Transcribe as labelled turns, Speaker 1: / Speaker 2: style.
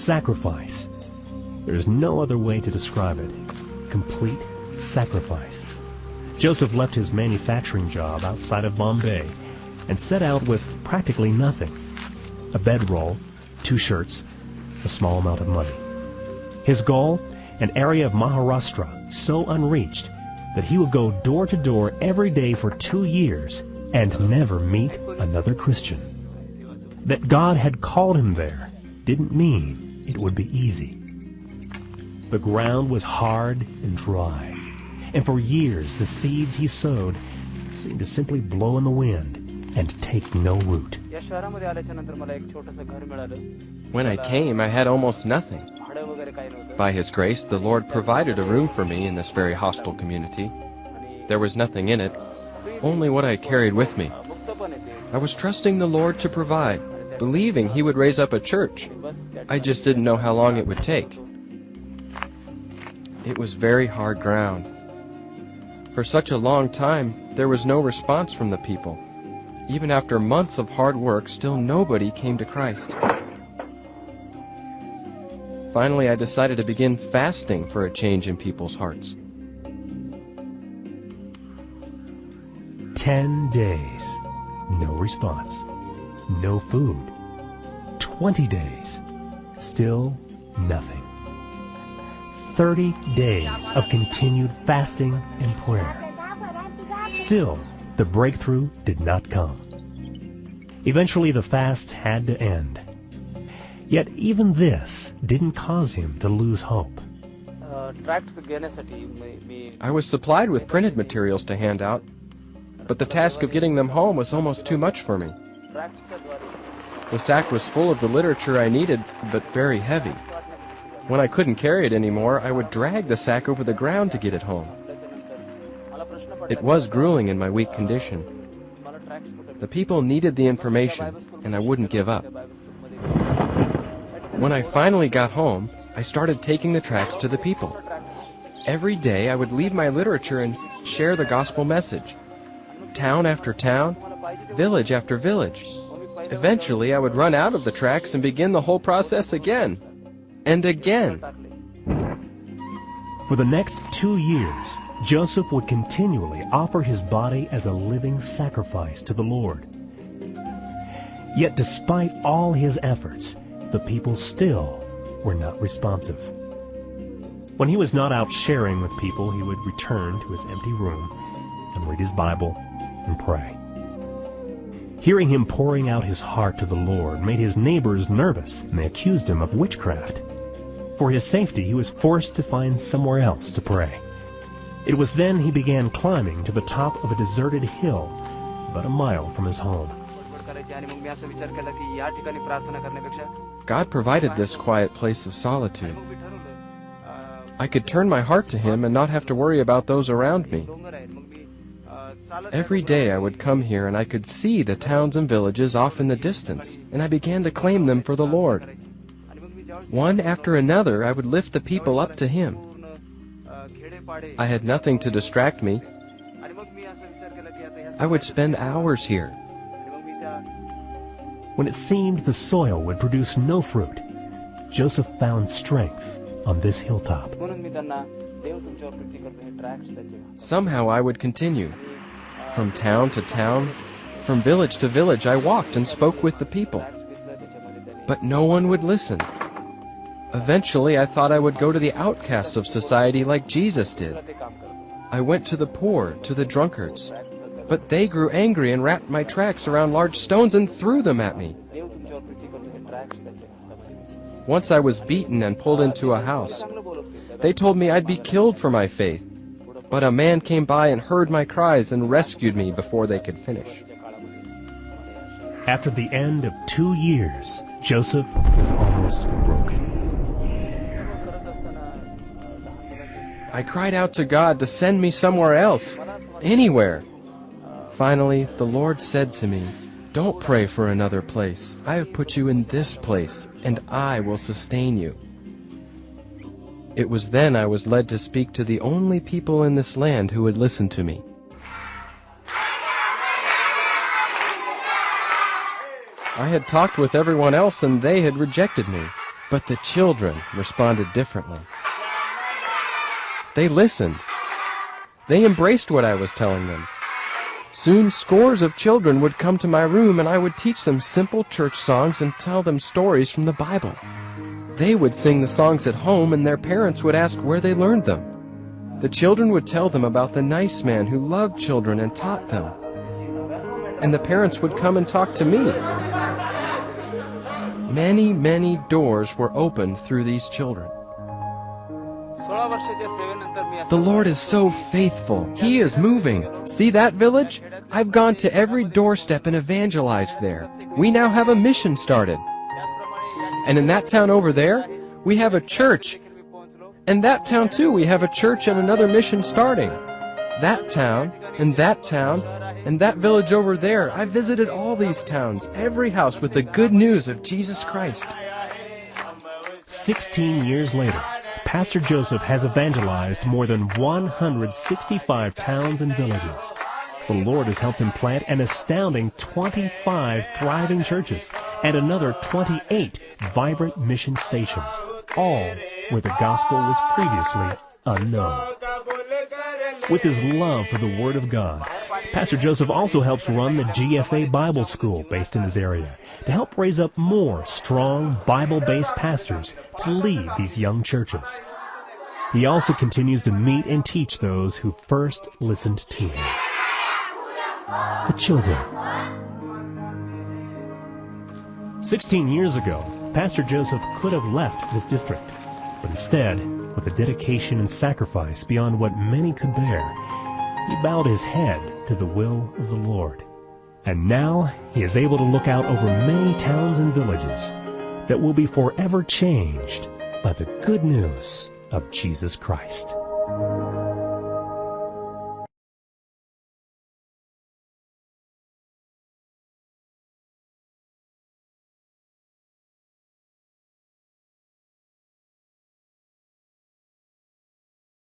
Speaker 1: sacrifice. There's no other way to describe it. Complete sacrifice. Joseph left his manufacturing job outside of Bombay and set out with practically nothing. A bedroll, 2 shirts, a small amount of money. His goal? An area of Maharashtra so unreached that he would go door to door every day for 2 years and never meet another Christian. That God had called him there didn't mean it would be easy. The ground was hard and dry, and for years the seeds he sowed seemed to simply blow in the wind and take no root.
Speaker 2: When I came, I had almost nothing. By His grace, the Lord provided a room for me in this very hostile community. There was nothing in it, only what I carried with me. I was trusting the Lord to provide, believing He would raise up a church. I just didn't know how long it would take. It was very hard ground. For such a long time, there was no response from the people. Even after months of hard work, still nobody came to Christ. Finally, I decided to begin fasting for a change in people's hearts.
Speaker 1: 10 days, no response, no food. 20 days, still nothing. 30 days of continued fasting and prayer. Still, the breakthrough did not come. Eventually, the fast had to end. Yet even this didn't cause him to lose hope.
Speaker 2: I was supplied with printed materials to hand out, but the task of getting them home was almost too much for me. The sack was full of the literature I needed, but very heavy. When I couldn't carry it anymore, I would drag the sack over the ground to get it home. It was grueling in my weak condition. The people needed the information, and I wouldn't give up. When I finally got home, I started taking the tracts to the people. Every day I would leave my literature and share the gospel message. Town after town, village after village. Eventually I would run out of the tracts and begin the whole process again. And again.
Speaker 1: For the next 2 years, Joseph would continually offer his body as a living sacrifice to the Lord. Yet despite all his efforts, the people still were not responsive. When he was not out sharing with people, he would return to his empty room and read his Bible and pray. Hearing him pouring out his heart to the Lord made his neighbors nervous, and they accused him of witchcraft. For his safety, he was forced to find somewhere else to pray. It was then he began climbing to the top of a deserted hill about a mile from his home.
Speaker 2: God provided this quiet place of solitude. I could turn my heart to Him and not have to worry about those around me. Every day I would come here and I could see the towns and villages off in the distance, and I began to claim them for the Lord. One after another, I would lift the people up to Him. I had nothing to distract me. I would spend hours here.
Speaker 1: When it seemed the soil would produce no fruit, Joseph found strength on this hilltop.
Speaker 2: Somehow I would continue. From town to town, from village to village, I walked and spoke with the people. But no one would listen. Eventually, I thought I would go to the outcasts of society like Jesus did. I went to the poor, to the drunkards. But they grew angry and wrapped my tracts around large stones and threw them at me. Once I was beaten and pulled into a house. They told me I'd be killed for my faith. But a man came by and heard my cries and rescued me before they could finish.
Speaker 1: After the end of 2 years, Joseph was almost broken.
Speaker 2: I cried out to God to send me somewhere else, anywhere. Finally, the Lord said to me, "Don't pray for another place. I have put you in this place, and I will sustain you." It was then I was led to speak to the only people in this land who would listen to me. I had talked with everyone else, and they had rejected me. But the children responded differently. They listened. They embraced what I was telling them. Soon scores of children would come to my room, and I would teach them simple church songs and tell them stories from the Bible. They would sing the songs at home, and their parents would ask where they learned them. The children would tell them about the nice man who loved children and taught them. And the parents would come and talk to me. Many, many doors were opened through these children. The Lord is so faithful. He is moving. See that village? I've gone to every doorstep and evangelized there. We now have a mission started. And in that town over there, we have a church. And that town too, we have a church and another mission starting. That town, and that town, and that village over there, I visited all these towns, every house with the good news of Jesus Christ.
Speaker 1: 16 years later, Pastor Joseph has evangelized more than 165 towns and villages. The Lord has helped him plant an astounding 25 thriving churches and another 28 vibrant mission stations, all where the gospel was previously unknown. With his love for the Word of God, Pastor Joseph also helps run the GFA Bible School based in his area to help raise up more strong Bible-based pastors to lead these young churches. He also continues to meet and teach those who first listened to him. The children. 16 years ago, Pastor Joseph could have left this district, but instead, with a dedication and sacrifice beyond what many could bear, he bowed his head to the will of the Lord. And now he is able to look out over many towns and villages that will be forever changed by the good news of Jesus Christ.